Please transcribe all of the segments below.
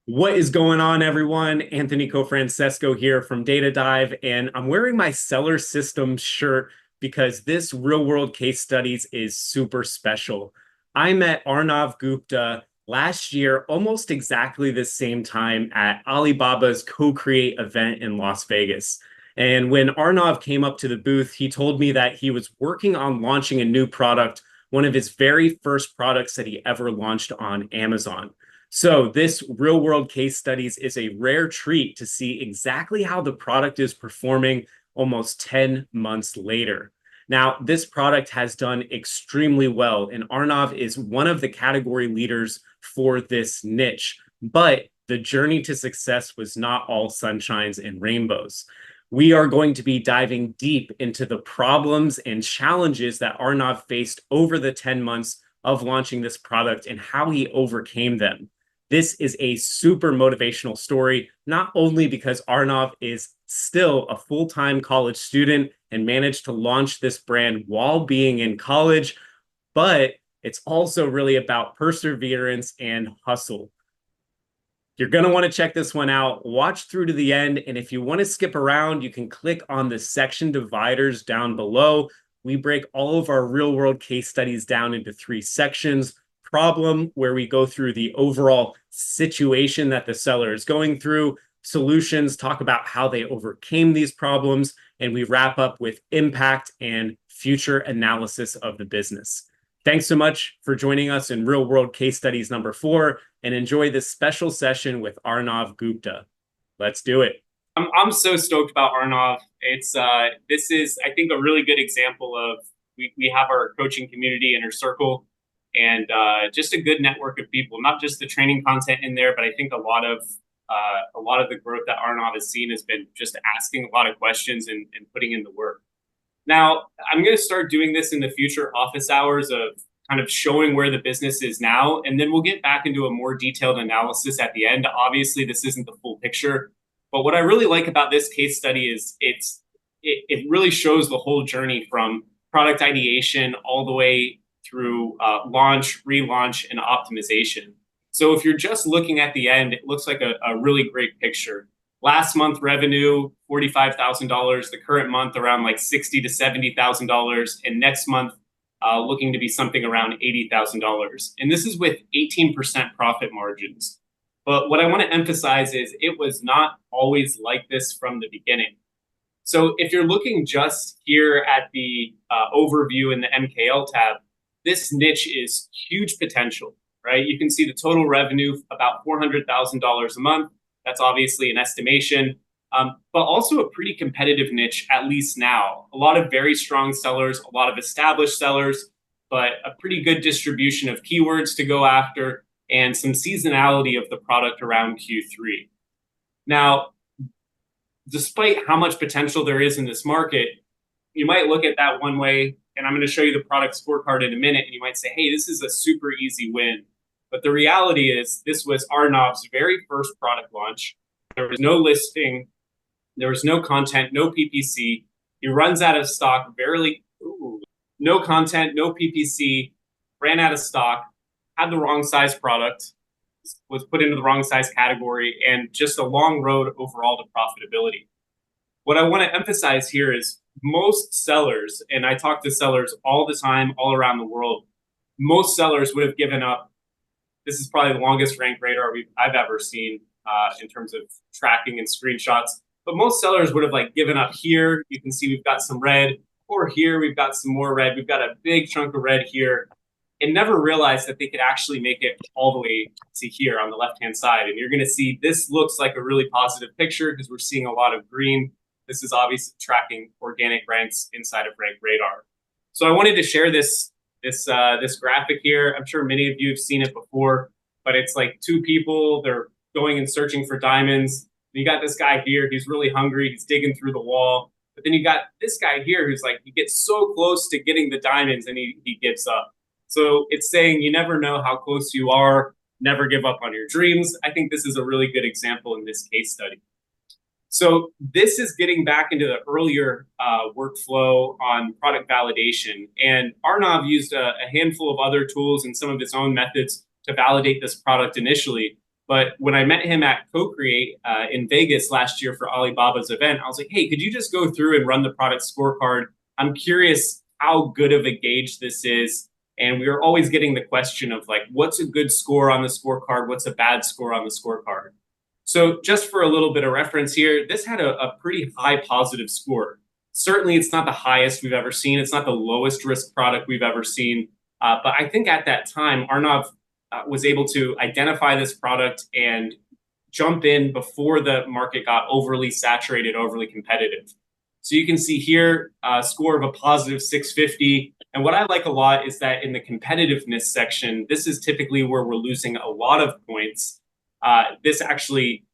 What is going on, everyone? Anthony Cofrancesco here from Data Dive, and I'm wearing my Seller Systems shirt because this real-world case studies is super special. I met Arnav Gupta last year, almost exactly the same time at Alibaba's Co-Create event in Las Vegas. And when Arnav came up to the booth, he told me that he was working on launching a new product, one of his very first products that he ever launched on Amazon. So this real world case studies is a rare treat to see exactly how the product is performing almost 10 months later. Now, this product has done extremely well, and Arnav is one of the category leaders for this niche. But the journey to success was not all sunshines and rainbows. We are going to be diving deep into the problems and challenges that Arnav faced over the 10 months of launching this product and how he overcame them. This is a super motivational story, not only because Arnav is still a full-time college student and managed to launch this brand while being in college, but it's also really about perseverance and hustle. You're going to want to check this one out. Watch through to the end. And if you want to skip around, you can click on the section dividers down below. We break all of our real world case studies down into 3 sections. Problem, where we go through the overall situation that the seller is going through. Solutions, talk about how they overcame these problems. And we wrap up with impact and future analysis of the business. Thanks so much for joining us in Real World Case Studies number 4, and enjoy this special session with Arnav Gupta. Let's do it. I'm so stoked about Arnav. This is, I think, a really good example of we have our coaching community, inner circle, and just a good network of people. Not just the training content in there, but I think a lot of the growth that Arnav has seen has been just asking a lot of questions and putting in the work. Now, I'm going to start doing this in the future office hours of kind of showing where the business is now, and then we'll get back into a more detailed analysis at the end. Obviously, this isn't the full picture, but what I really like about this case study is it really shows the whole journey from product ideation all the way through launch, relaunch, and optimization. So if you're just looking at the end, it looks like a really great picture. Last month revenue, $45,000. The current month around like $60,000 to $70,000, and next month looking to be something around $80,000. And this is with 18% profit margins. But what I want to emphasize is it was not always like this from the beginning. So if you're looking just here at the overview in the MKL tab, this niche is huge potential, right? You can see the total revenue about $400,000 a month. That's obviously an estimation, but also a pretty competitive niche, at least now. A lot of very strong sellers, a lot of established sellers, but a pretty good distribution of keywords to go after and some seasonality of the product around Q3. Now, despite how much potential there is in this market, you might look at that one way, and I'm going to show you the product scorecard in a minute, and you might say, hey, this is a super easy win. But the reality is this was Arnav's very first product launch. There was no listing. There was no content, no PPC. He runs out of stock, no content, no PPC, ran out of stock, had the wrong size product, was put into the wrong size category, and just a long road overall to profitability. What I want to emphasize here is most sellers, and I talk to sellers all the time, all around the world, most sellers would have given up. This is probably the longest rank radar I've ever seen in terms of tracking and screenshots. But most sellers would have given up here. You can see we've got some red, or here we've got some more red. We've got a big chunk of red here, and never realized that they could actually make it all the way to here on the left-hand side. And you're going to see this looks like a really positive picture because we're seeing a lot of green. This is obviously tracking organic ranks inside of Rank Radar. So I wanted to share this graphic here. I'm sure many of you have seen it before, but it's like 2 people, they're going and searching for diamonds. You got this guy here, he's really hungry, he's digging through the wall. But then you got this guy here who's he gets so close to getting the diamonds and he gives up. So it's saying you never know how close you are, never give up on your dreams. I think this is a really good example in this case study. So this is getting back into the earlier workflow on product validation. And Arnav used a handful of other tools and some of his own methods to validate this product initially. But when I met him at Co-Create in Vegas last year for Alibaba's event, I was like, hey, could you just go through and run the product scorecard? I'm curious how good of a gauge this is. And we were always getting the question of like, what's a good score on the scorecard? What's a bad score on the scorecard? So just for a little bit of reference here, this had a pretty high positive score. Certainly, it's not the highest we've ever seen. It's not the lowest risk product we've ever seen. But I think at that time, Arnav was able to identify this product and jump in before the market got overly saturated, overly competitive. So you can see here a score of a positive 650. And what I like a lot is that in the competitiveness section, this is typically where we're losing a lot of points. This actually,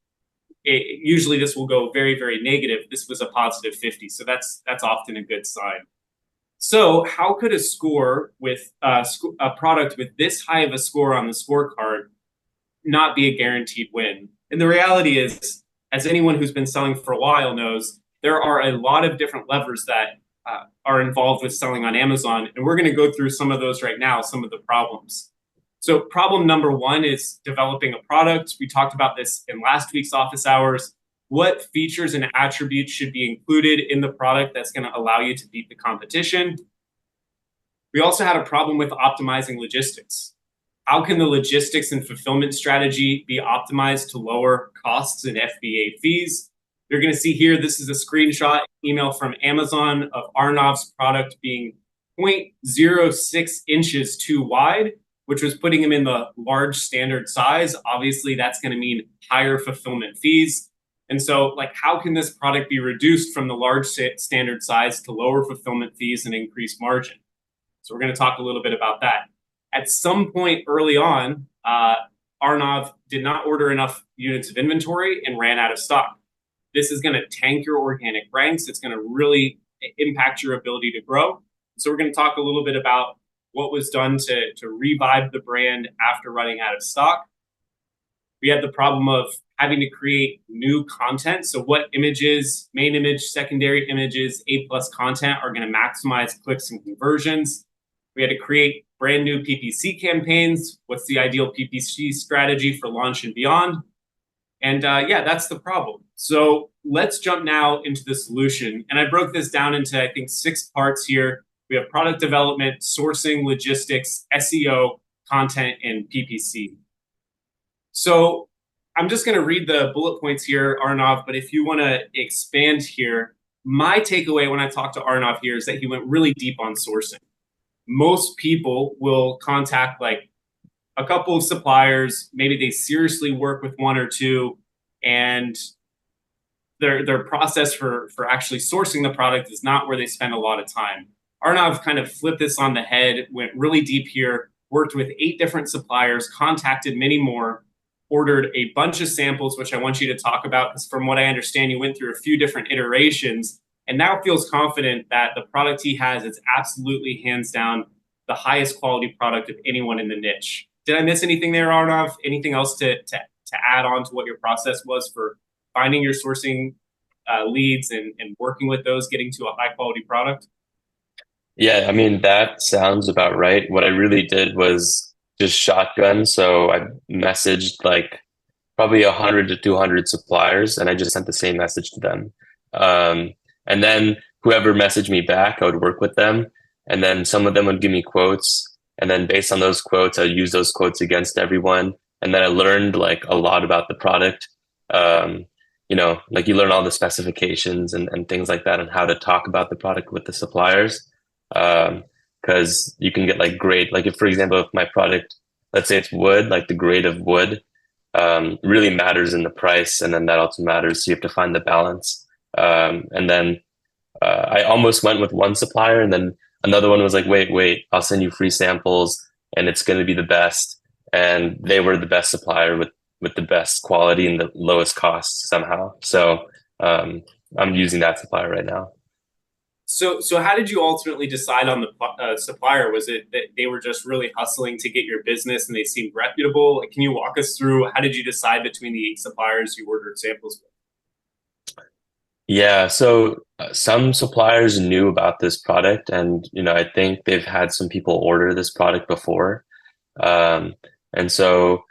usually this will go very, very negative. This was a positive 50. So that's often a good sign. So how could a score with a product with this high of a score on the scorecard not be a guaranteed win? And the reality is, as anyone who's been selling for a while knows, there are a lot of different levers that are involved with selling on Amazon. And we're going to go through some of those right now, some of the problems. So problem number one is developing a product. We talked about this in last week's office hours. What features and attributes should be included in the product that's going to allow you to beat the competition? We also had a problem with optimizing logistics. How can the logistics and fulfillment strategy be optimized to lower costs and FBA fees? You're going to see here, this is a screenshot email from Amazon of Arnav's product being 0.06 inches too wide, which was putting him in the large standard size. Obviously, that's going to mean higher fulfillment fees. And so, like, how can this product be reduced from the large standard size to lower fulfillment fees and increase margin? So we're going to talk a little bit about that. At some point early on, Arnav did not order enough units of inventory and ran out of stock. This is going to tank your organic ranks. It's going to really impact your ability to grow. So we're going to talk a little bit about what was done to revive the brand after running out of stock. We had the problem of having to create new content. So what images, main image, secondary images, A+ content are going to maximize clicks and conversions. We had to create brand new PPC campaigns. What's the ideal PPC strategy for launch and beyond? And yeah, that's the problem. So let's jump now into the solution. And I broke this down into, I think, 6 parts here. We have product development, sourcing, logistics, SEO, content, and PPC. So I'm just going to read the bullet points here, Arnav, but if you want to expand here, my takeaway when I talked to Arnav here is that he went really deep on sourcing. Most people will contact like a couple of suppliers, maybe they seriously work with 1 or 2, and their process for actually sourcing the product is not where they spend a lot of time. Arnav kind of flipped this on the head, went really deep here, worked with 8 different suppliers, contacted many more, ordered a bunch of samples, which I want you to talk about, because from what I understand, you went through a few different iterations and now feels confident that the product he has is absolutely hands down the highest quality product of anyone in the niche. Did I miss anything there, Arnav? Anything else to add on to what your process was for finding your sourcing leads and working with those, getting to a high quality product? Yeah, I mean, that sounds about right. What I really did was just shotgun. So I messaged like probably 100 to 200 suppliers, and I just sent the same message to them. And then whoever messaged me back, I would work with them. And then some of them would give me quotes. And then based on those quotes, I'd use those quotes against everyone. And then I learned like a lot about the product. Like you learn all the specifications and things like that and how to talk about the product with the suppliers. Because you can get like great, like if, for example, if my product, let's say it's wood, like the grade of wood really matters in the price. And then that also matters. So you have to find the balance. And then I almost went with one supplier, and then another one was like, wait, I'll send you free samples and it's going to be the best. And they were the best supplier with the best quality and the lowest cost somehow. So I'm using that supplier right now. So how did you ultimately decide on the supplier? Was it that they were just really hustling to get your business and they seemed reputable? Like, can you walk us through how did you decide between the 8 suppliers you ordered samples with? Yeah, so some suppliers knew about this product, and I think they've had some people order this product before, and so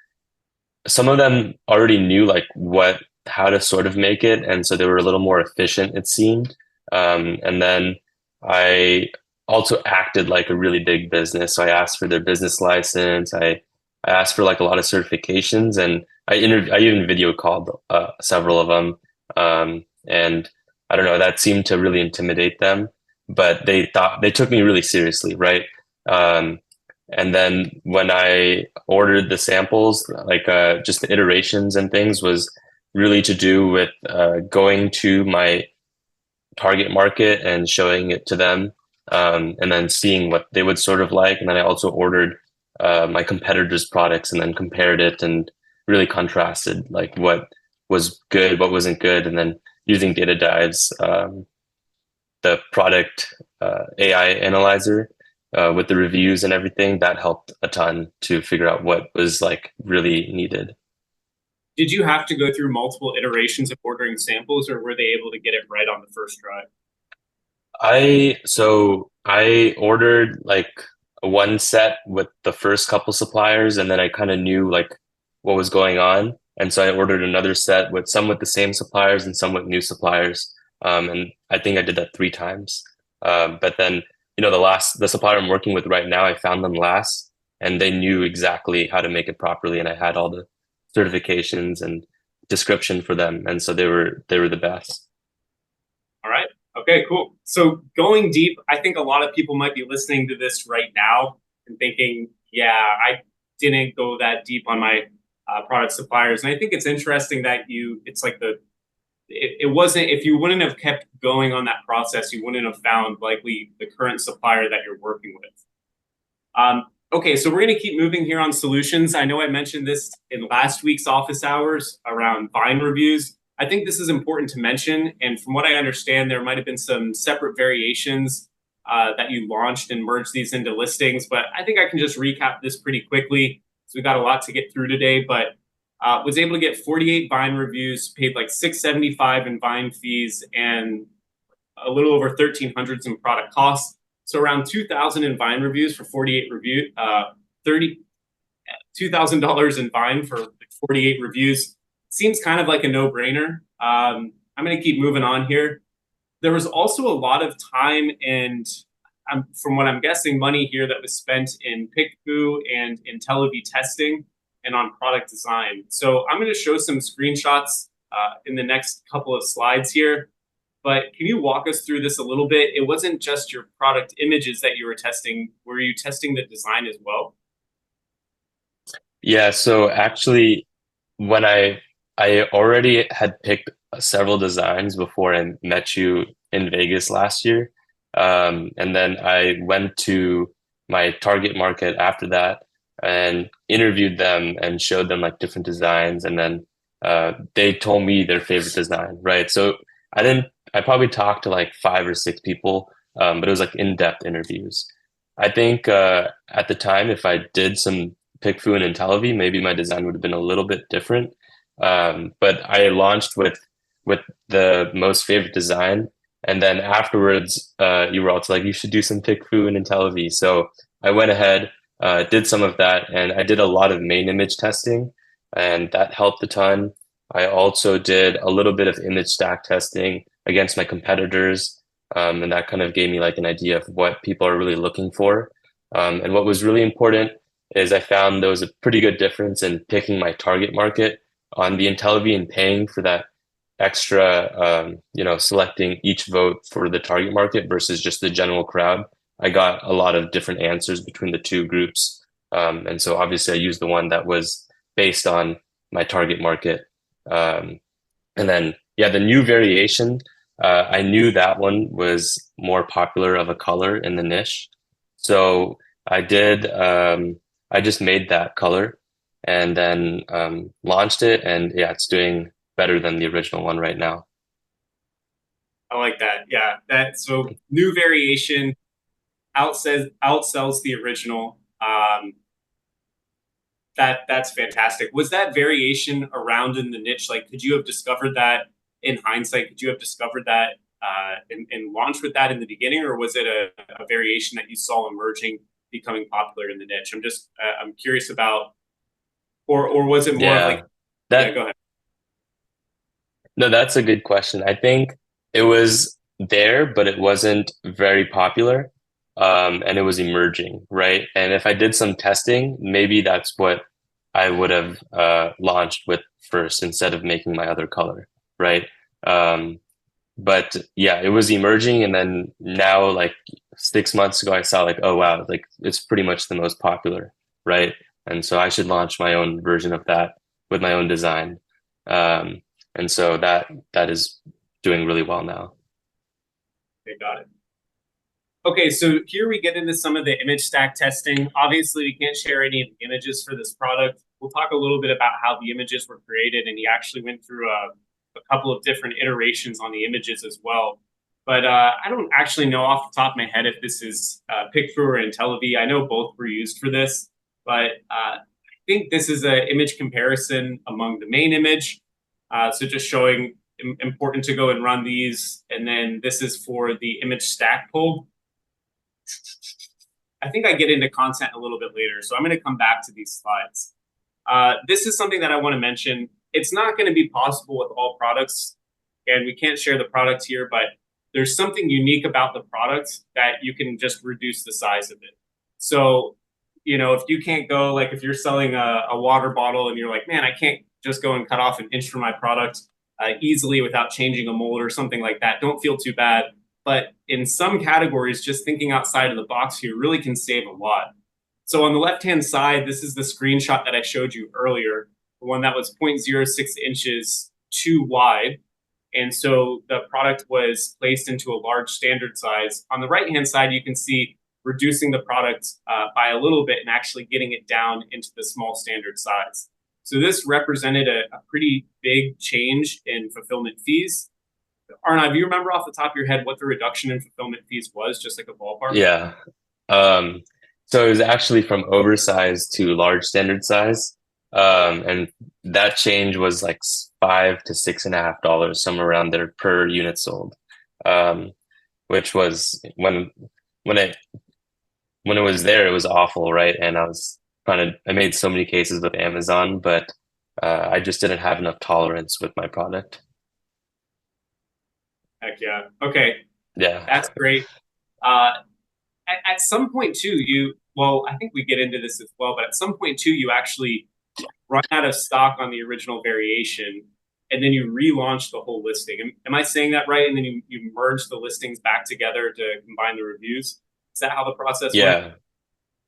some of them already knew like how to sort of make it, and so they were a little more efficient, it seemed. And then I also acted like a really big business. So I asked for their business license. I asked for like a lot of certifications, and I even video called several of them. And I don't know, that seemed to really intimidate them, but they took me really seriously, right? Um, and then when I ordered the samples, like just the iterations and things, was really to do with going to my target market and showing it to them, and then seeing what they would sort of like. And then I also ordered my competitors' products and then compared it and really contrasted like what was good, what wasn't good, and then using data dives, the product AI analyzer with the reviews and everything, that helped a ton to figure out what was like really needed. Did you have to go through multiple iterations of ordering samples, or were they able to get it right on the first try? I ordered like one set with the first couple suppliers, and then I kind of knew like what was going on. And so I ordered another set with some with the same suppliers and some with new suppliers. And I think I did that 3 times. But then, the supplier I'm working with right now, I found them last, and they knew exactly how to make it properly. And I had all the certifications and description for them. And so they were the best. All right. Okay, cool. So going deep, I think a lot of people might be listening to this right now and thinking, yeah, I didn't go that deep on my product suppliers. And I think it's interesting that it's like it wasn't, if you wouldn't have kept going on that process, you wouldn't have found likely the current supplier that you're working with. Okay, so we're going to keep moving here on solutions. I know I mentioned this in last week's office hours around Vine reviews. I think this is important to mention. And from what I understand, there might have been some separate variations that you launched and merged these into listings. But I think I can just recap this pretty quickly. So we got a lot to get through today, but was able to get 48 Vine reviews, paid like $675 in Vine fees, and a little over 1,300 in product costs. So around 2,000 in Vine reviews for 48 review, $2,000 in Vine for 48 reviews. Seems kind of like a no-brainer. I'm going to keep moving on here. There was also a lot of time and, from what I'm guessing, money here that was spent in PickFu and IntelliV testing and on product design. So I'm going to show some screenshots in the next couple of slides here. But can you walk us through this a little bit? It wasn't just your product images that you were testing. Were you testing the design as well? Yeah, so actually, when I already had picked several designs before I met you in Vegas last year. And then I went to my target market after that and interviewed them and showed them like different designs. And then they told me their favorite design, right? So I probably talked to like 5 or 6 people, but it was like in-depth interviews. I think at the time, if I did some PickFu and IntelliV, maybe my design would have been a little bit different. But I launched with the most favorite design, and then afterwards, you were also like, you should do some PickFu and IntelliV. So I went ahead, did some of that, and I did a lot of main image testing, and that helped a ton. I also did a little bit of image stack testing against my competitors, and that kind of gave me like an idea of what people are really looking for. And what was really important is I found there was a pretty good difference in picking my target market on the IntelliV and paying for that extra, selecting each vote for the target market versus just the general crowd. I got a lot of different answers between the two groups. And so obviously I used the one that was based on my target market. And then, yeah, the new variation, I knew that one was more popular of a color in the niche. So I just made that color and then launched it. And yeah, it's doing better than the original one right now. I like that. Yeah, so new variation outsells the original. That's fantastic. Was that variation around in the niche? Like, could you have discovered that in hindsight? Could you have discovered that and launched with that in the beginning, or was it a variation that you saw emerging, becoming popular in the niche? I'm curious about or was it more of like, Yeah. yeah, That go ahead. No, that's a good question. I think it was there, but it wasn't very popular. And it was emerging, right? And if I did some testing, maybe that's what I would have launched with first instead of making my other color, right? Um, but yeah, it was emerging, and then now, like 6 months ago, I saw like, oh wow, like it's pretty much the most popular, right? And so I should launch my own version of that with my own design. Um, and so that is doing really well now. Okay, got it. Okay, so here we get into some of the image stack testing. Obviously, we can't share any of the images for this product. We'll talk a little bit about how the images were created, and he actually went through a couple of different iterations on the images as well. But I don't actually know off the top of my head if this is Pickthrough or IntelliV. I know both were used for this, but I think this is an image comparison among the main image. So just showing important to go and run these. And then this is for the image stack pull. I think I get into content a little bit later, so I'm going to come back to these slides. This is something that I want to mention. It's not going to be possible with all products, and we can't share the product here, but there's something unique about the product that you can just reduce the size of it. So, if you can't go, like if you're selling a water bottle and you're like, man, I can't just go and cut off an inch from my product easily without changing a mold or something like that, don't feel too bad. But in some categories, just thinking outside of the box here really can save a lot. So on the left-hand side, this is the screenshot that I showed you earlier, the one that was 0.06 inches too wide. And so the product was placed into a large standard size. On the right-hand side, you can see reducing the product by a little bit and actually getting it down into the small standard size. So this represented a pretty big change in fulfillment fees. Arnav, do you remember off the top of your head what the reduction in fulfillment fees was, just like a ballpark? Yeah. Um, so it was actually from oversized to large standard size. And that change was like $5 to $6.50, somewhere around there per unit sold. Um, which was when it when it was there, it was awful, right? And I made so many cases with Amazon, but I just didn't have enough tolerance with my product. Heck yeah. Okay, Yeah. that's great. Uh, at some point too, well, I think we get into this as well, but at some point too, you actually run out of stock on the original variation, and then you relaunch the whole listing. Am I saying that right? And then you merge the listings back together to combine the reviews. Is that how the process went? Yeah.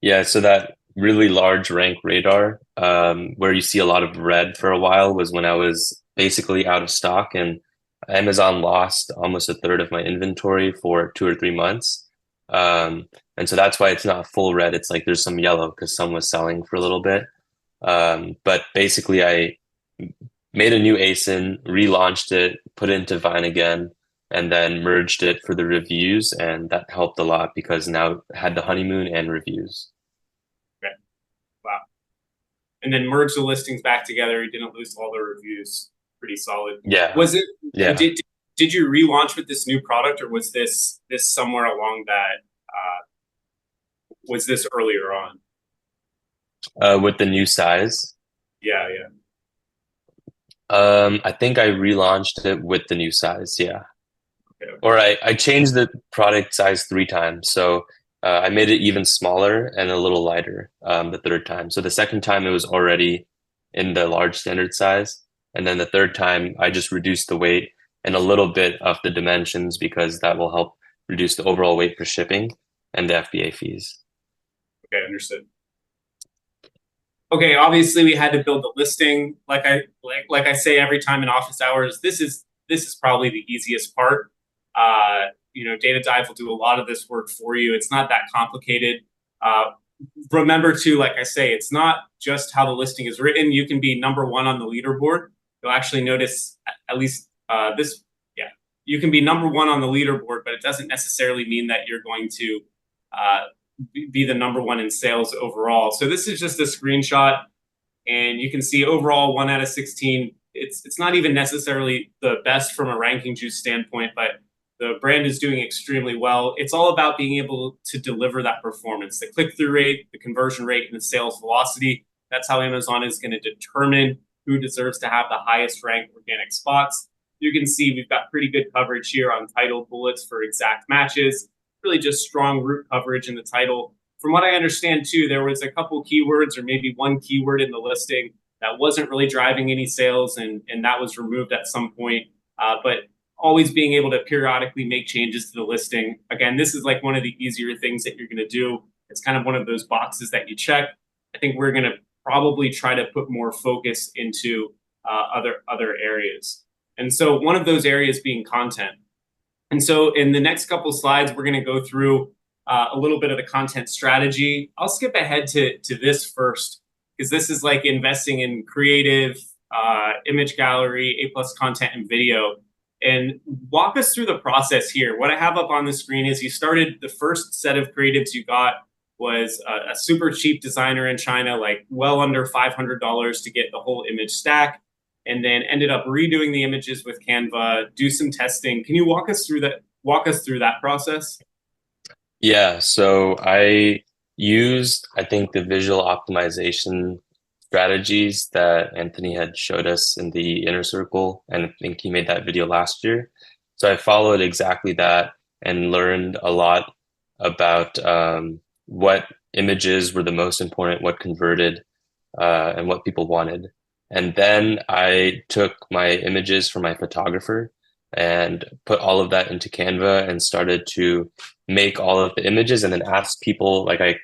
Yeah. So that really large rank radar, where you see a lot of red for a while, was when I was basically out of stock, and Amazon lost almost a third of my inventory for 2 or 3 months. And so that's why it's not full red. It's like there's some yellow because some was selling for a little bit. But basically, I made a new ASIN, relaunched it, put it into Vine again, and then merged it for the reviews. And that helped a lot because now it had the honeymoon and reviews. Okay. Wow. And then merge the listings back together. You didn't lose all the reviews. Pretty solid. Yeah. Was it? Yeah. Did you relaunch with this new product, or was this somewhere along that? Was this earlier on? With the new size. Yeah, yeah. I think I relaunched it with the new size. Yeah. Okay, okay. Or I changed the product size 3 times. So I made it even smaller and a little lighter the third time. So the second time it was already in the large standard size. And then the third time I just reduced the weight and a little bit of the dimensions because that will help reduce the overall weight for shipping and the FBA fees. Okay, understood. Okay, obviously we had to build the listing. Like I say every time in office hours, this is probably the easiest part. Data Dive will do a lot of this work for you. It's not that complicated. Remember to, like I say, it's not just how the listing is written. You can be number one on the leaderboard. You'll actually notice at least this. Yeah, you can be number one on the leaderboard, but it doesn't necessarily mean that you're going to be the number one in sales overall. So this is just a screenshot, and you can see overall 1 out of 16. It's not even necessarily the best from a ranking juice standpoint, but the brand is doing extremely well. It's all about being able to deliver that performance, the click-through rate, the conversion rate, and the sales velocity. That's how Amazon is going to determine who deserves to have the highest ranked organic spots. You can see we've got pretty good coverage here on title bullets for exact matches, really just strong root coverage in the title. From what I understand too, there was a couple keywords or maybe one keyword in the listing that wasn't really driving any sales, and that was removed at some point. But always being able to periodically make changes to the listing. Again, this is like one of the easier things that you're going to do. It's kind of one of those boxes that you check. I think we're going to probably try to put more focus into other areas. And so one of those areas being content. And so in the next couple slides, we're going to go through a little bit of the content strategy. I'll skip ahead to this first, because this is like investing in creative, image gallery, A+ content, and video. And walk us through the process here. What I have up on the screen is you started, the first set of creatives you got was a super cheap designer in China, like well under $500 to get the whole image stack, and then ended up redoing the images with Canva, do some testing. Can you walk us through that process? Yeah, so I used, I think, the visual optimization strategies that Anthony had showed us in the inner circle, and I think he made that video last year. So I followed exactly that and learned a lot about what images were the most important, what converted, and what people wanted. And then I took my images from my photographer and put all of that into Canva and started to make all of the images, and then asked people, like I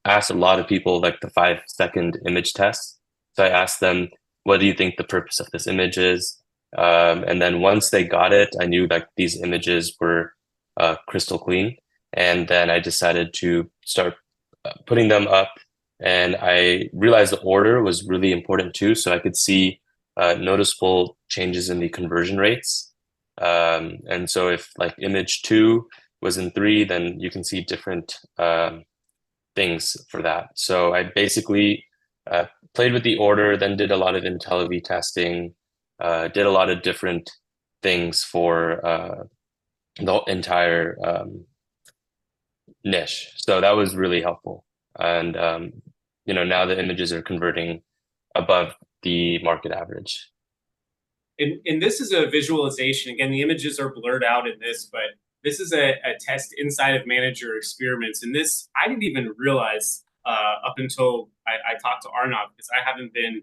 asked a lot of people like the 5-second image test. So I asked them, what do you think the purpose of this image is? And then once they got it, I knew that these images were crystal clean. And then I decided to start putting them up. And I realized the order was really important too. So I could see noticeable changes in the conversion rates. And so if like image 2 was in 3, then you can see different things for that. So I basically played with the order, then did a lot of IntelliV testing, did a lot of different things for the entire niche. So that was really helpful. And now the images are converting above the market average. And this is a visualization. Again, the images are blurred out in this, but this is a test inside of Manager Experiments. And this, I didn't even realize up until I talked to Arnav, because I haven't been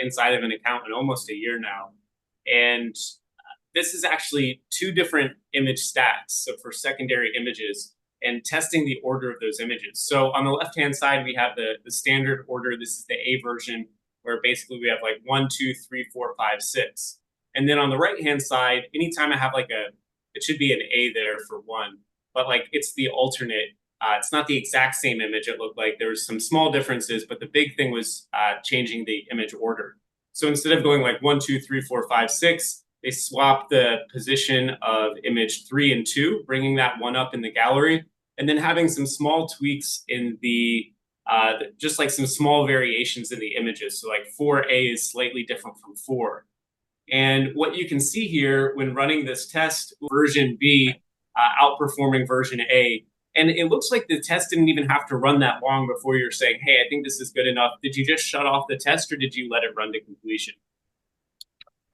inside of an account in almost a year now. And this is actually 2 different image stacks. So for secondary images and testing the order of those images. So on the left-hand side, we have the standard order. This is the A version, where basically we have like 1, 2, 3, 4, 5, 6. And then on the right-hand side, anytime I have like it should be an A there for 1, but like it's the alternate. It's not the exact same image. It looked like there was some small differences, but the big thing was changing the image order. So instead of going like 1, 2, 3, 4, 5, 6, they swapped the position of image 3 and 2, bringing that 1 up in the gallery, and then having some small tweaks in the just like some small variations in the images. So like 4A is slightly different from 4. And what you can see here when running this test, version B outperforming version A, and it looks like the test didn't even have to run that long before you're saying, hey, I think this is good enough. Did you just shut off the test, or did you let it run to completion?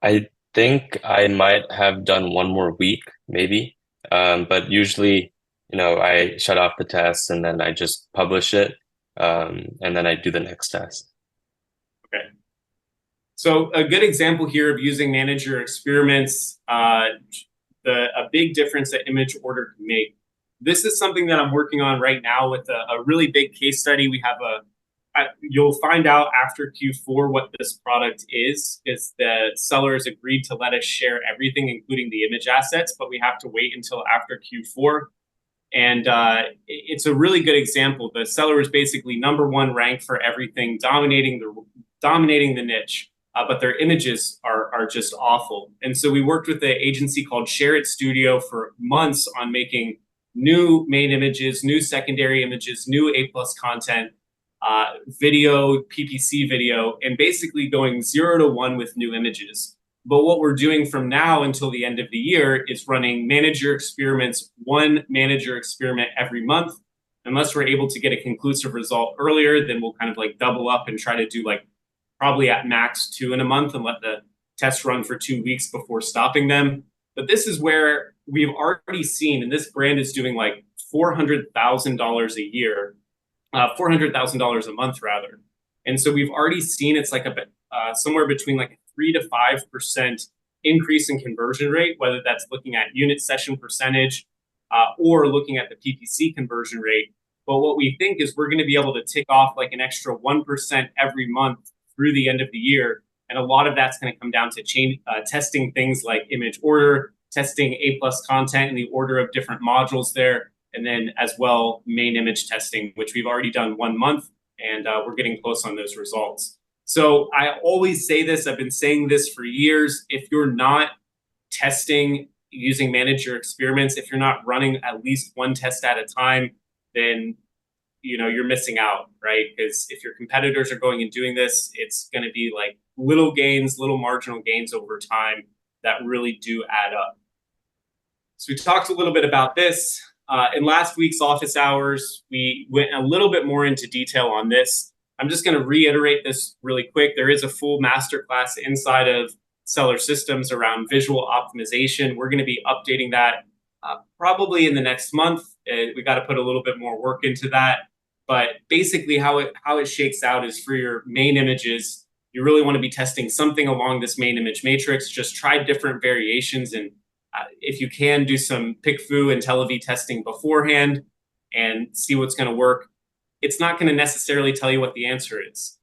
I think I might have done 1 more week, maybe. But usually, I shut off the test and then I just publish it. And then I do the next test. Okay. So a good example here of using Manager Experiments, a big difference that image order can make. This is something that I'm working on right now with a really big case study. We have you'll find out after Q4 what this product is the sellers agreed to let us share everything, including the image assets, but we have to wait until after Q4. And it's a really good example. The seller is basically #1 ranked for everything, dominating the niche, but their images are just awful. And so we worked with an agency called Share It Studio for months on making new main images, new secondary images, new A+ content, video, PPC video, and basically going 0 to 1 with new images. But what we're doing from now until the end of the year is running Manager Experiments, 1 Manager Experiment every month unless we're able to get a conclusive result earlier, then we'll kind of like double up and try to do like probably at max 2 in a month and let the test run for 2 weeks before stopping them. But this is where we've already seen, and this brand is doing like $400,000 a year, $400,000 a month rather. And so we've already seen it's like somewhere between like a 3 to 5% increase in conversion rate, whether that's looking at unit session percentage or looking at the PPC conversion rate. But what we think is we're going to be able to tick off like an extra 1% every month through the end of the year. And a lot of that's going to come down to testing things like image order, testing A+ content in the order of different modules there, and then as well main image testing, which we've already done 1 month, and we're getting close on those results. So I always say this, I've been saying this for years, if you're not testing using manager experiments, if you're not running at least one test at a time, then you're missing out, right? Because if your competitors are going and doing this, it's going to be like little gains, little marginal gains over time that really do add up. So we talked a little bit about this. In last week's office hours, we went a little bit more into detail on this. I'm just going to reiterate this really quick. There is a full masterclass inside of Seller Systems around visual optimization. We're going to be updating that probably in the next month. We got to put a little bit more work into that. But basically how it shakes out is for your main images, you really want to be testing something along this main image matrix. Just try different variations, and if you can, do some PickFu and TeleV testing beforehand and see what's going to work. It's not going to necessarily tell you what the answer is.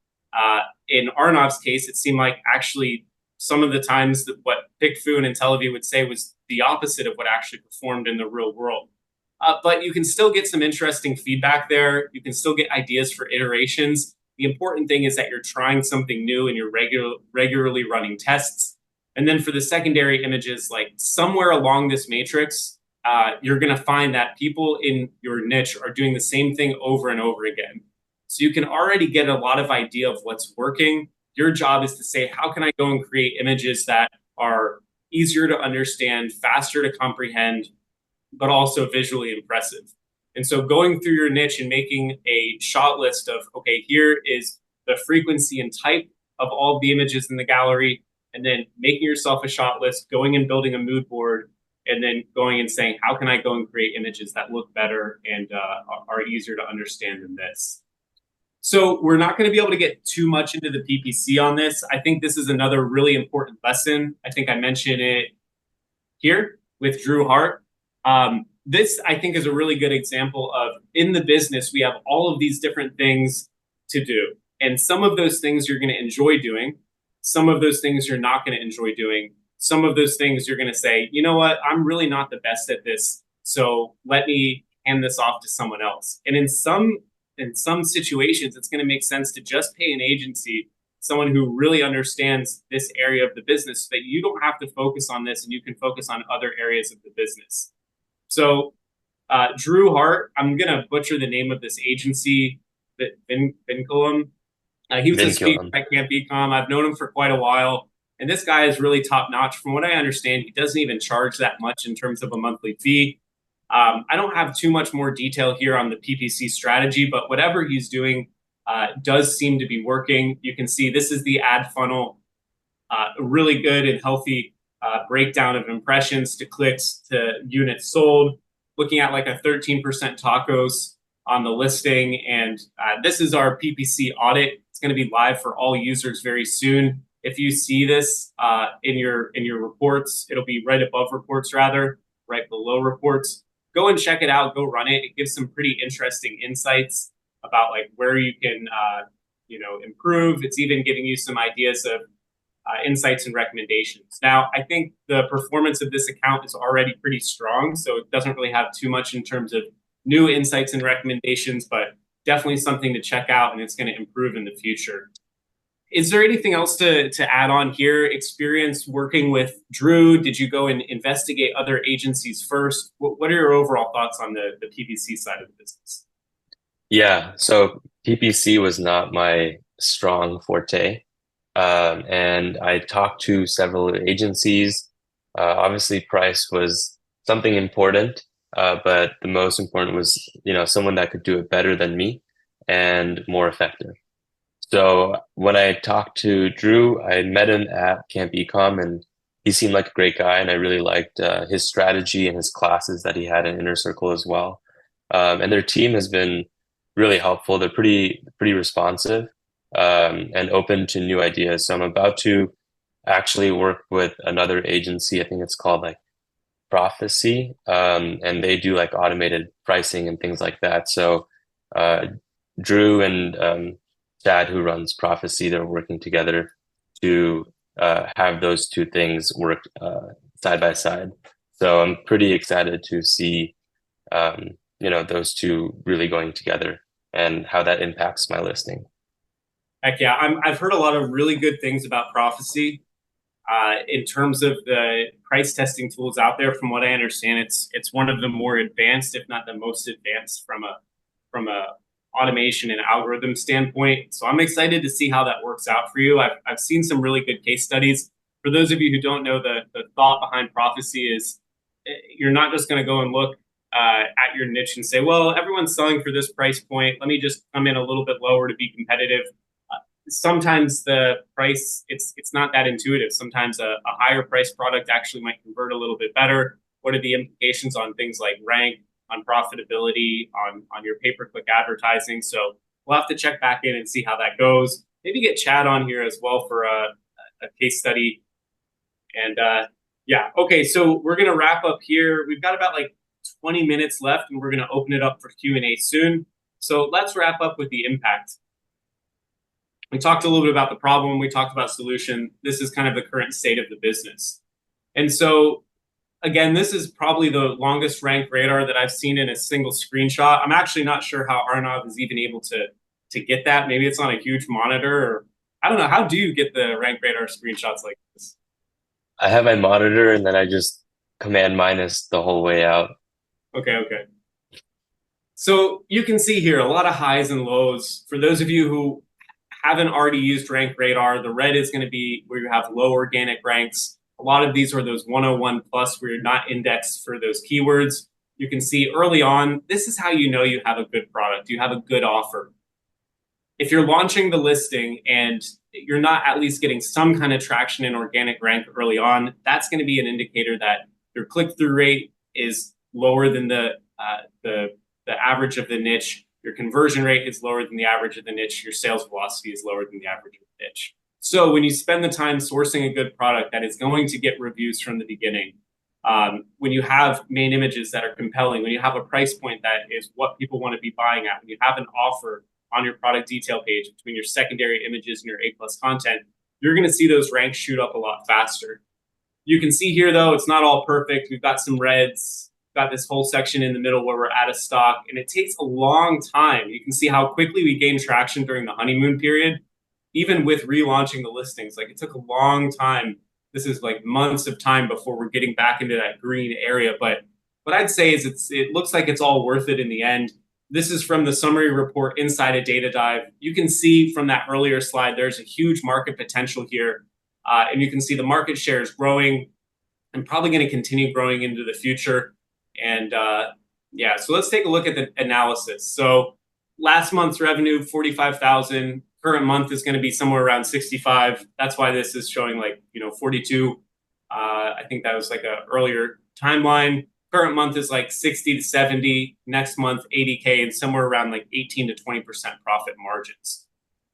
In Arnav's case, it seemed like actually some of the times that what PickFu and TeleV would say was the opposite of what actually performed in the real world. But you can still get some interesting feedback there. You can still get ideas for iterations. The important thing is that you're trying something new and you're regularly running tests. And then for the secondary images, like somewhere along this matrix, you're going to find that people in your niche are doing the same thing over and over again. So you can already get a lot of idea of what's working. Your job is to say, how can I go and create images that are easier to understand, faster to comprehend, but also visually impressive. And so going through your niche and making a shot list of, okay, here is the frequency and type of all the images in the gallery, and then making yourself a shot list, going and building a mood board, and then going and saying, how can I go and create images that look better and are easier to understand than this? So we're not going to be able to get too much into the PPC on this. I think this is another really important lesson. I think I mentioned it here with Drew Hart. This, I think, is a really good example of, in the business, we have all of these different things to do. And some of those things you're going to enjoy doing. Some of those things you're not going to enjoy doing. Some of those things you're going to say, you know what, I'm really not the best at this, so let me hand this off to someone else. And in some situations, it's going to make sense to just pay an agency, someone who really understands this area of the business, so that you don't have to focus on this and you can focus on other areas of the business. So Drew Hart, I'm going to butcher the name of this agency, Vinculum. He was a speaker at Camp Ecom. I've known him for quite a while. And this guy is really top notch. From what I understand, he doesn't even charge that much in terms of a monthly fee. I don't have too much more detail here on the PPC strategy, but whatever he's doing does seem to be working. You can see this is the ad funnel, a really good and healthy breakdown of impressions to clicks to units sold, looking at like a 13% tacos on the listing. And this is our PPC audit. It's going to be live for all users very soon. If you see this in your reports, it'll be right above reports, rather, right below reports. Go and check it out. Go run it. It gives some pretty interesting insights about like where you can improve. It's even giving you some ideas of insights and recommendations. Now, I think the performance of this account is already pretty strong, so it doesn't really have too much in terms of new insights and recommendations, but definitely something to check out, and it's going to improve in the future. Is there anything else to add on here? Experience working with Drew? Did you go and investigate other agencies first? What are your overall thoughts on the PPC side of the business? Yeah, so PPC was not my strong forte. And I talked to several agencies. Obviously, price was something important. but the most important was, someone that could do it better than me and more effective. So when I talked to Drew, I met him at Camp Ecom, and he seemed like a great guy, and I really liked his strategy and his classes that he had in Inner Circle as well. And their team has been really helpful. They're pretty responsive and open to new ideas. So I'm about to actually work with another agency. I think it's called like Prophecy, and they do like automated pricing and things like that. So uh, Drew and Chad, who runs Prophecy, they're working together to have those two things work side by side. So I'm pretty excited to see those two really going together and how that impacts my listing. Heck yeah, I've heard a lot of really good things about Prophecy. In terms of the price testing tools out there, from what I understand, it's one of the more advanced, if not the most advanced, from a automation and algorithm standpoint. So I'm excited to see how that works out for you. I've seen some really good case studies. For those of you who don't know, the thought behind Prophecy is you're not just going to go and look at your niche and say, well, everyone's selling for this price point. Let me just come in a little bit lower to be competitive. Sometimes the price, it's not that intuitive. Sometimes a higher price product actually might convert a little bit better. What are the implications on things like rank, on profitability, on your pay-per-click advertising? So we'll have to check back in and see how that goes. Maybe get Chad on here as well for a case study. And yeah, okay, so we're going to wrap up here. We've got about like 20 minutes left, and we're going to open it up for Q&A soon. So let's wrap up with the impact. We talked a little bit about the problem. We talked about solution. This is kind of the current state of the business. And so, again, this is probably the longest ranked radar that I've seen in a single screenshot. I'm actually not sure how Arnav is even able to get that. Maybe it's on a huge monitor, or I don't know. How do you get the rank radar screenshots like this? I have my monitor, and then I just command minus the whole way out. Okay. So you can see here a lot of highs and lows. For those of you who haven't already used Rank Radar, the red is going to be where you have low organic ranks. A lot of these are those 101 plus where you're not indexed for those keywords. You can see early on, this is how you know you have a good product. You have a good offer. If you're launching the listing and you're not at least getting some kind of traction in organic rank early on, that's going to be an indicator that your click-through rate is lower than the average of the niche. Your conversion rate is lower than the average of the niche. Your sales velocity is lower than the average of the niche. So when you spend the time sourcing a good product that is going to get reviews from the beginning, when you have main images that are compelling, when you have a price point that is what people want to be buying at, when you have an offer on your product detail page between your secondary images and your A+ content, you're going to see those ranks shoot up a lot faster. You can see here, though, it's not all perfect. We've got some reds. Got this whole section in the middle where we're out of stock, and it takes a long time. You can see how quickly we gained traction during the honeymoon period, even with relaunching the listings. Like, it took a long time. This is like months of time before we're getting back into that green area. But what I'd say is it looks like it's all worth it in the end. This is from the summary report inside a data dive. You can see from that earlier slide, there's a huge market potential here. And you can see the market share is growing and probably going to continue growing into the future. And yeah, so let's take a look at the analysis. So last month's revenue, 45,000. Current month is going to be somewhere around 65. That's why this is showing like, 42. I think that was like a earlier timeline. Current month is like 60 to 70. Next month, 80K, and somewhere around like 18 to 20% profit margins.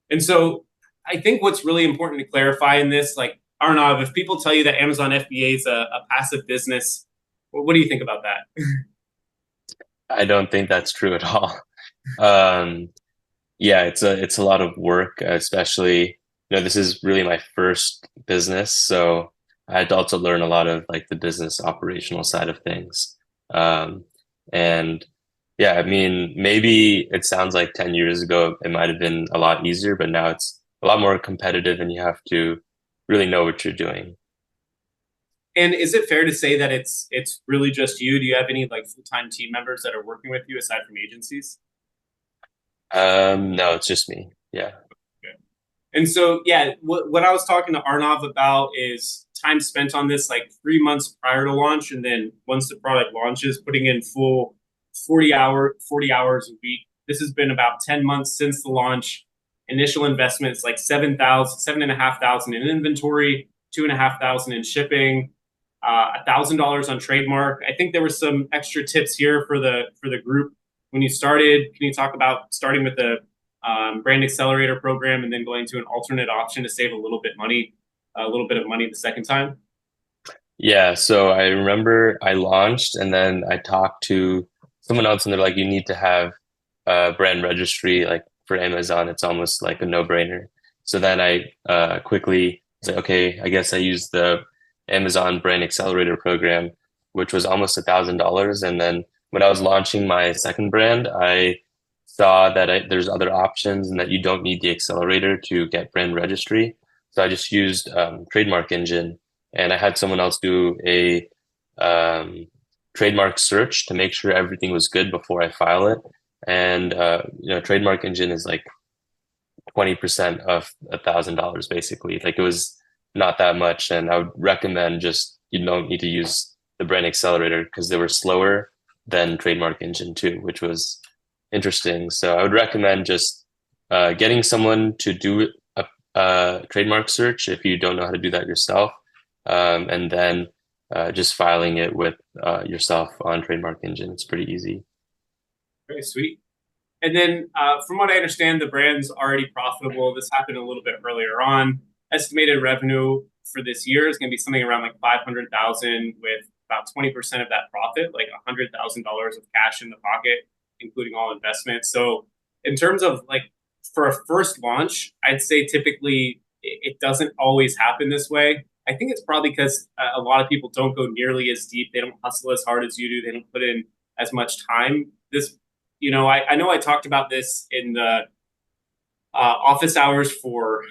And so I think what's really important to clarify in this, like Arnav, if people tell you that Amazon FBA is a passive business, what do you think about that? I don't think that's true at all. Yeah, it's a lot of work, especially, this is really my first business, so I had to also learn a lot of like the business operational side of things. And yeah, I mean, maybe it sounds like 10 years ago it might have been a lot easier, but now it's a lot more competitive and you have to really know what you're doing. And is it fair to say that it's really just you? Do you have any like full-time team members that are working with you aside from agencies? No, it's just me. Yeah. Okay. And so, yeah, what I was talking to Arnav about is time spent on this like 3 months prior to launch, and then once the product launches, putting in full 40 hours a week. This has been about 10 months since the launch. Initial investment is like $7,500 in inventory, $2,500 in shipping, $1,000 on trademark. I think there were some extra tips here for the group when you started. Can you talk about starting with the brand accelerator program and then going to an alternate option to save a little bit of money the second time? Yeah, so I remember I launched and then I talked to someone else and they're like, you need to have a brand registry. Like for Amazon, it's almost like a no-brainer. So then I quickly was like, okay, I guess I used the Amazon Brand Accelerator program, which was almost $1,000. And then when I was launching my second brand, I saw that there's other options and that you don't need the accelerator to get brand registry. So I just used Trademark Engine, and I had someone else do a trademark search to make sure everything was good before I file it. And Trademark Engine is like 20% of $1,000 basically. Like it was not that much, and I would recommend just you don't need to use the brand accelerator because they were slower than Trademark Engine too, which was interesting. So I would recommend just getting someone to do a trademark search if you don't know how to do that yourself, and then just filing it with yourself on Trademark Engine. It's pretty easy. Very sweet. And then from what I understand, the brand's already profitable. This happened a little bit earlier on. Estimated revenue for this year is going to be something around like 500,000 with about 20% of that profit, like $100,000 of cash in the pocket, including all investments. So in terms of like for a first launch, I'd say typically it doesn't always happen this way. I think it's probably because a lot of people don't go nearly as deep. They don't hustle as hard as you do. They don't put in as much time. I know I talked about this in the office hours for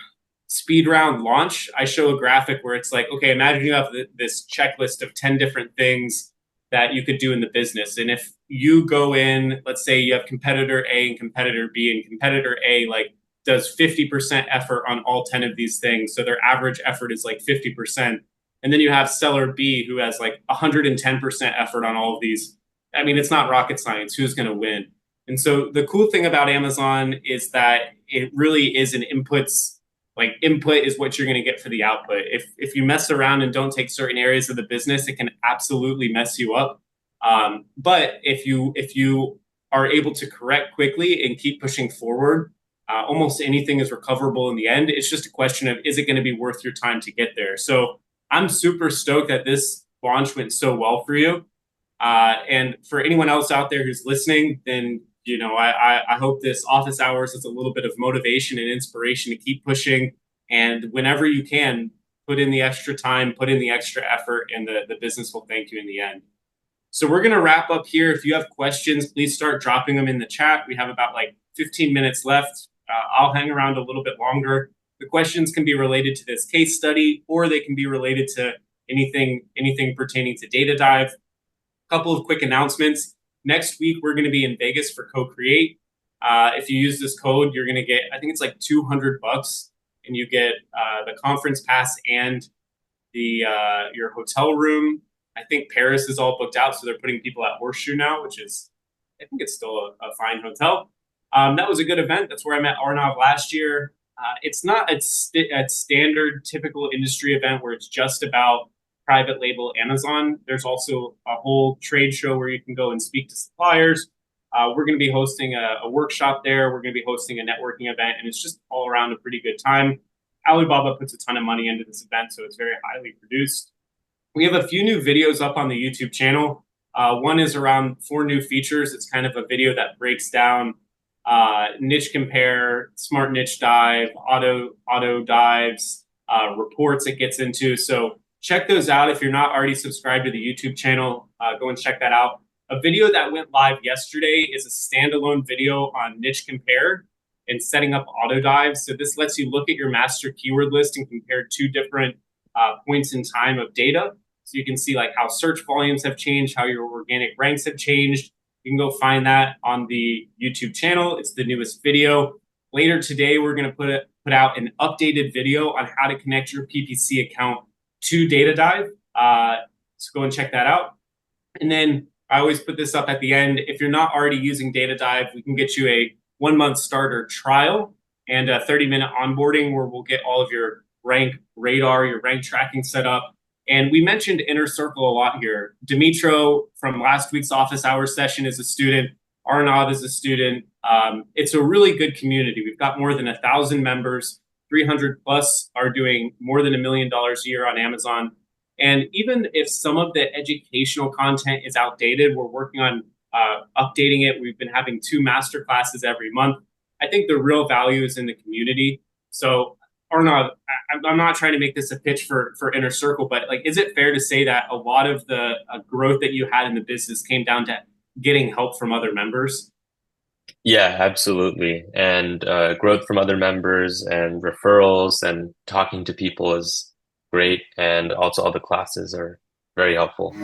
speed round launch. I show a graphic where it's like, okay, imagine you have this checklist of 10 different things that you could do in the business. And if you go in, let's say you have competitor A and competitor B, and competitor A like does 50% effort on all 10 of these things. So their average effort is like 50%. And then you have seller B who has like 110% effort on all of these. I mean, it's not rocket science. Who's going to win? And so the cool thing about Amazon is that it really is an inputs. Like input is what you're going to get for the output. If you mess around and don't take certain areas of the business, it can absolutely mess you up. But if you are able to correct quickly and keep pushing forward, almost anything is recoverable in the end. It's just a question of, is it going to be worth your time to get there? So I'm super stoked that this launch went so well for you. And for anyone else out there who's listening, then I hope this office hours is a little bit of motivation and inspiration to keep pushing. And whenever you can, put in the extra time, put in the extra effort, and the business will thank you in the end. So we're going to wrap up here. If you have questions, please start dropping them in the chat. We have about like 15 minutes left. I'll hang around a little bit longer. The questions can be related to this case study, or they can be related to anything pertaining to Data Dive. A couple of quick announcements. Next week, we're going to be in Vegas for Co-Create. If you use this code, you're going to get, I think it's like $200, and you get the conference pass and your hotel room. I think Paris is all booked out, so they're putting people at Horseshoe now, which is, I think it's still a fine hotel. That was a good event. That's where I met Arnav last year. It's not a standard, typical industry event where it's just about private label Amazon. There's also a whole trade show where you can go and speak to suppliers. We're going to be hosting a workshop there. We're going to be hosting a networking event, and it's just all around a pretty good time. Alibaba puts a ton of money into this event, so it's very highly produced. We have a few new videos up on the YouTube channel. One is around 4 new features. It's kind of a video that breaks down niche compare, smart niche dive, auto dives, reports it gets into. So check those out. If you're not already subscribed to the YouTube channel, go and check that out. A video that went live yesterday is a standalone video on niche compare and setting up auto dives. So this lets you look at your master keyword list and compare 2 different points in time of data. So you can see like how search volumes have changed, how your organic ranks have changed. You can go find that on the YouTube channel. It's the newest video. Later today, we're going to put out an updated video on how to connect your PPC account to Data Dive. So go and check that out. And then I always put this up at the end. If you're not already using Data Dive, we can get you a 1-month starter trial and a 30-minute onboarding where we'll get all of your rank radar, your rank tracking set up. And we mentioned Inner Circle a lot here. Dimitro from last week's office hours session is a student. Arnav is a student. It's a really good community. We've got more than 1,000 members. 300 plus are doing more than $1 million a year on Amazon. And even if some of the educational content is outdated, we're working on updating it. We've been having 2 master classes every month. I think the real value is in the community. So Arnav, I'm not trying to make this a pitch for Inner Circle, but like, is it fair to say that a lot of the growth that you had in the business came down to getting help from other members? Yeah, absolutely. And growth from other members and referrals and talking to people is great. And also all the classes are very helpful.